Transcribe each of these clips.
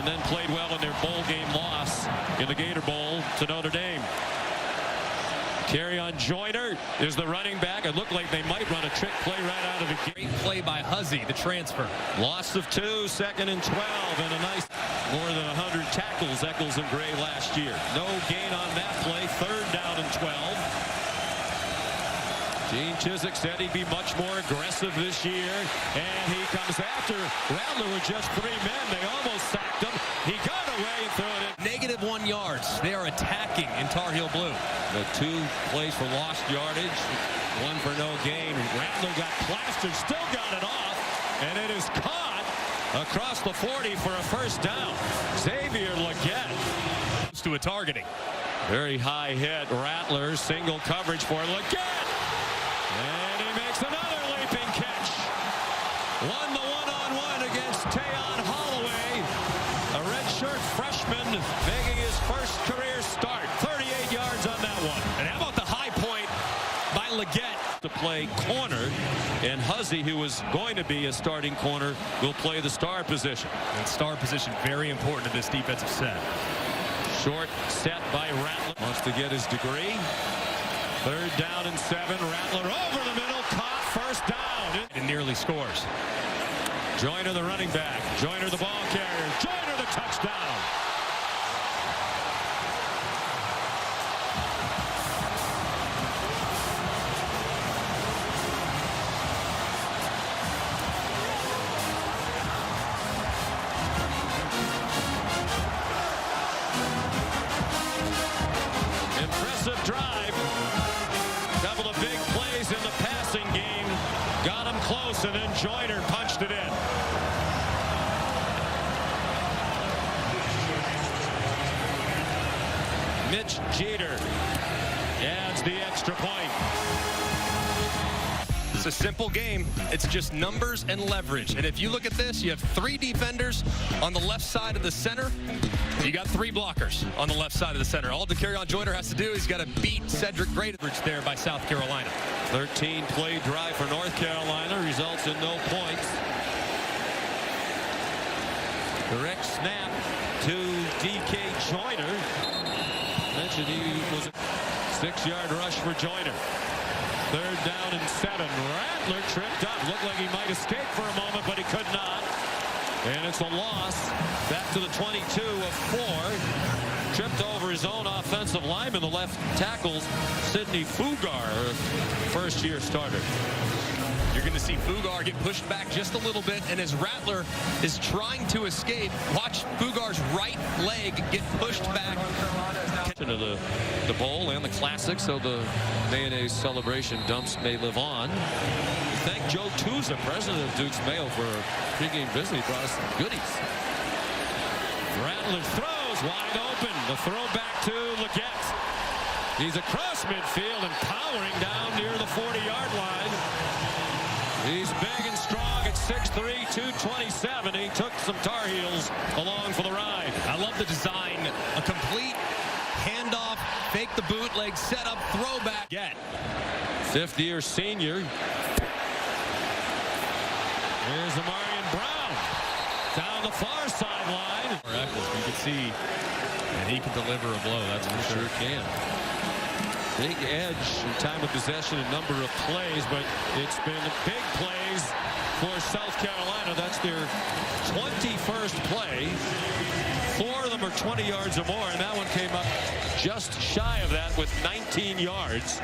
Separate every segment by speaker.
Speaker 1: then played well in their bowl game loss in the Gator Bowl to Notre Dame. Carry on Joyner is the running back. It looked like they might run a trick play right out of the gate.
Speaker 2: Great play by Huzzy, the transfer.
Speaker 1: Loss of 2, 2nd and 12, and a nice more than 100 tackles, Eccles and Gray last year. No gain on that play, 3rd down and 12. Gene Chizik said he'd be much more aggressive this year, and he comes after Rattler with just 3 men. They almost sacked him. He got away and threw it in.
Speaker 2: -1 yards. They are attacking in Tar Heel blue.
Speaker 1: The 2 plays for lost yardage, 1 for no gain. Rattler got plastered, still got it off, and it is caught across the 40 for a 1st down. Xavier Legette
Speaker 2: To a targeting.
Speaker 1: Very high hit. Rattler, single coverage for Legette. And he makes another leaping catch. Won the one-on-one against Tayon Holloway. A redshirt freshman making his first career start. 38 yards on that one.
Speaker 2: And how about the high point by Legette?
Speaker 1: To play corner, and Huzzy, who was going to be a starting corner, will play the star position.
Speaker 2: And star position very important to this defensive set.
Speaker 1: Short set by Rattler. Wants to get his degree. 3rd down and 7. Rattler over the middle, caught, 1st down.
Speaker 2: And nearly scores.
Speaker 1: Joyner the running back. Joyner the ball carrier. Joyner the touchdown. Impressive drive. Couple of big plays in the passing game. Got him close, and then Joyner punched it in. Mitch Jeter adds the extra point.
Speaker 2: It's a simple game. It's just numbers and leverage. And if you look at this, you have 3 defenders on the left side of the center. You got 3 blockers on the left side of the center. All Dakereon Joyner has to do is got to beat Cedric Gray there by South Carolina.
Speaker 1: 13-play drive for North Carolina results in no points. Direct snap to DK Joyner. Mentioned he was a 6-yard rush for Joyner. 3rd down and 7. Rattler tripped up. Looked like he might escape for a moment, but he could not. And it's a loss. Back to the 22 of 4. Tripped over his own offensive lineman, the left tackle, Sidney Fugar, first-year starter.
Speaker 2: You're going to see Fugar get pushed back just a little bit, and as Rattler is trying to escape, watch Fugar's right leg get pushed back.
Speaker 1: Into the bowl and the classic, so the mayonnaise celebration dumps may live on. Thank Joe Tusa, president of Duke's Mayo, for a pregame visit. He brought us some goodies. Rattler throws wide open. The throw back to Legette. He's across midfield and powering down near the 40-yard line. He's big and strong at 6'3", 227. He took some Tar Heels along for the ride.
Speaker 2: I love the design. A complete handoff, fake the bootleg, set up, throwback.
Speaker 1: 5th-year senior. Here's Amarian Brown down the far sideline.
Speaker 2: You can see, and he can deliver a blow. That's for sure.
Speaker 1: Can. Big edge in time of possession, a number of plays, but it's been big plays for South Carolina. That's their 21st play. 4 of them are 20 yards or more, and that one came up just shy of that with 19 yards.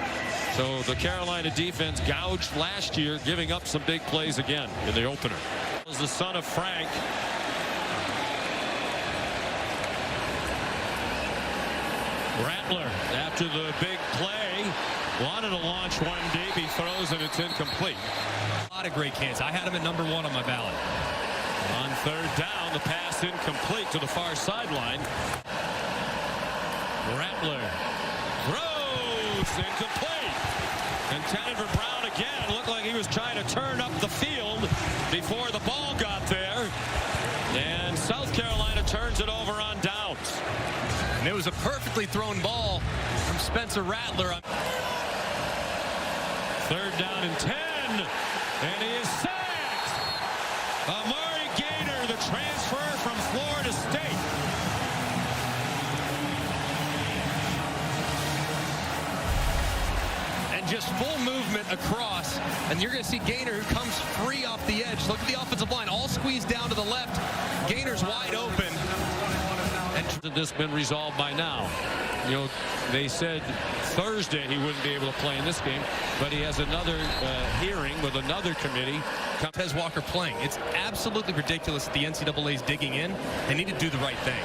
Speaker 1: So the Carolina defense gouged last year, giving up some big plays again in the opener. Was the son of Frank. Rattler, after the big play, wanted to launch one deep. He throws and it's incomplete.
Speaker 2: A lot of great candidates. I had him at #1 on my ballot.
Speaker 1: On 3rd down, the pass incomplete to the far sideline. Rattler throws incomplete. Intended for Brown again. Looked like he was trying to turn up the field before the ball got there. And South Carolina turns it over on downs.
Speaker 2: And it was a perfectly thrown ball from Spencer Rattler.
Speaker 1: 3rd down and 10. And he is sacked. Amari Gator, the transfer from Florida State.
Speaker 2: and just full movement across. And you're going to see Gaynor, who comes free off the edge. Look at the offensive line, all squeezed down to the left. Gaynor's wide open.
Speaker 1: And this been resolved by now. You know, they said Thursday he wouldn't be able to play in this game, but he has another hearing with another committee.
Speaker 2: Tez Walker playing. It's absolutely ridiculous that the NCAA is digging in. They need to do the right thing.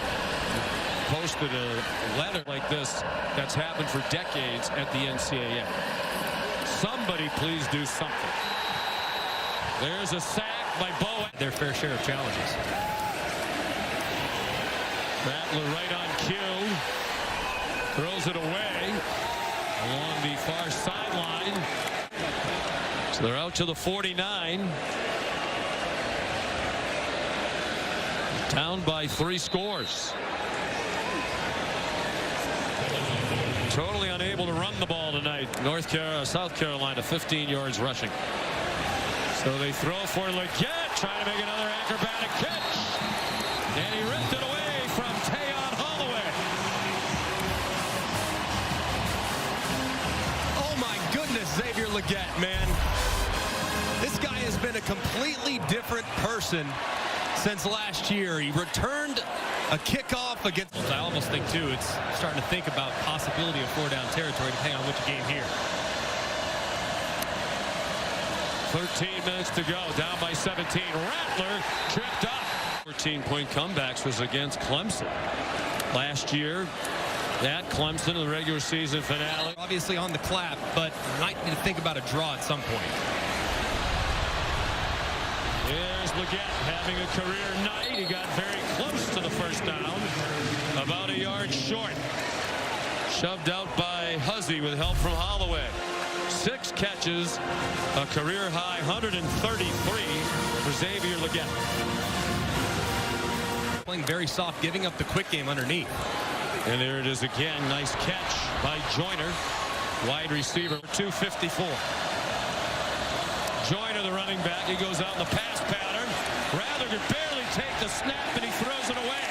Speaker 1: Posted a letter like this that's happened for decades at the NCAA. Somebody please do something. There's a sack by Bowen.
Speaker 2: Their fair share of challenges.
Speaker 1: Rattler right on cue. Throws it away along the far sideline. So they're out to the 49. Down by 3 scores. Totally unable to run the ball tonight. South Carolina 15 yards rushing. So they throw for Legette, trying to make another acrobatic catch. And he ripped it away from Tayon Holloway.
Speaker 2: Oh my goodness, Xavier Legette, man. This guy has been a completely different person since last year. He returned a kickoff against... I almost think, too, it's starting to think about possibility of 4-down territory depending on which game here.
Speaker 1: 13 minutes to go, down by 17. Rattler tripped up. 14-point comebacks was against Clemson. Last year, at Clemson in the regular season finale.
Speaker 2: Obviously on the clap, but might need to think about a draw at some point.
Speaker 1: Here's Legette having a career night. He got very close to the first down. About a yard short. Shoved out by Huzzy with help from Holloway. 6 catches, a career high 133 for Xavier Legette.
Speaker 2: Playing very soft, giving up the quick game underneath.
Speaker 1: And there it is again. Nice catch by Joyner. Wide receiver, 254. Joyner, the running back, he goes out in the pass pattern. Rattler could barely take the snap, and he throws it away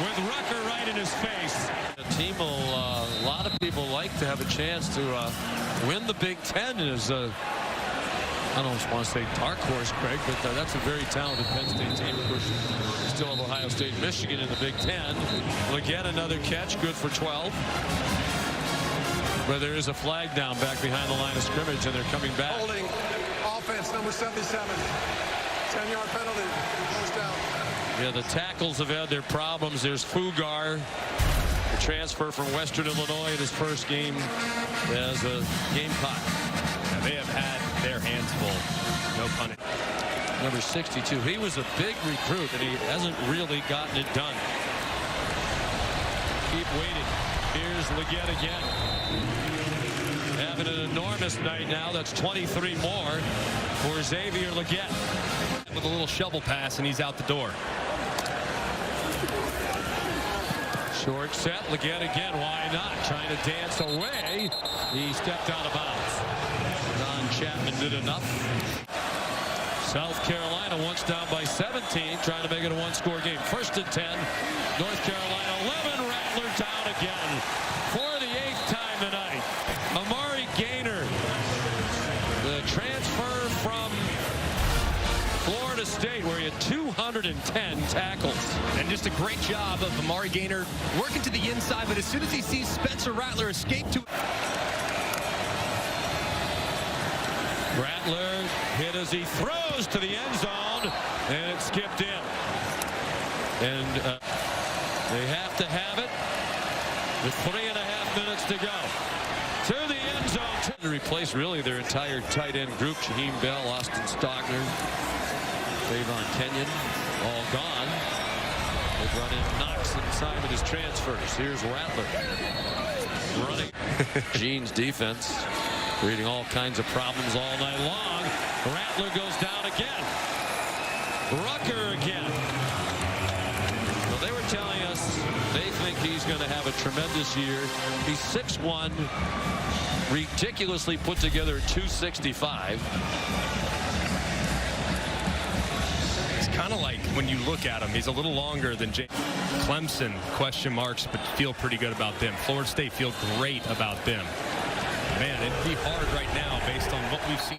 Speaker 1: with Rucker right in his face. The team will, a lot of people like to have a chance to win the Big Ten. Is I don't want to say dark horse, Craig, but that's a very talented Penn State team. Of course, we still have Ohio State, Michigan in the Big Ten. Again, another catch, good for 12. But there is a flag down back behind the line of scrimmage, and they're coming back.
Speaker 3: Holding offense number 77. 10-yard penalty. First down.
Speaker 1: Yeah, the tackles have had their problems. There's Fugar, the transfer from Western Illinois in his first game as a Gamecock.
Speaker 2: Yeah, they have had their hands full. No pun.
Speaker 1: Number 62. He was a big recruit, and he hasn't really gotten it done. Keep waiting. Here's Legette again. Having an enormous night now. That's 23 more for Xavier Legette.
Speaker 2: With a little shovel pass, and he's out the door.
Speaker 1: Short set. Legette again. Why not? Trying to dance away. He stepped out of bounds. Don Chapman did enough. South Carolina once down by 17, trying to make it a 1-score game. 1st and 10. North Carolina 11. Rattler down again for the 8th time tonight. Amari Gaynor, the transfer from Florida State, where he had 210 tackles.
Speaker 2: And just a great job of Amari Gaynor working to the inside, but as soon as he sees Spencer Rattler escape to...
Speaker 1: Rattler hit as he throws to the end zone, and it skipped in. And they have to have it with 3.5 minutes to go. To the end zone. To replace really their entire tight end group. Shaheem Bell, Austin Stockner, Davon Kenyon, all gone. They brought in Knox and Simon as transfers. Here's Rattler running. Gene's defense creating all kinds of problems all night long. Rattler goes down again. Rucker again. Well, they were telling us they think he's going to have a tremendous year. He's 6'1", ridiculously put together at 265.
Speaker 2: It's kind of like when you look at him, he's a little longer than Clemson, question marks, but feel pretty good about them. Florida State feel great about them. Man, it'd be hard right now based on what we've seen.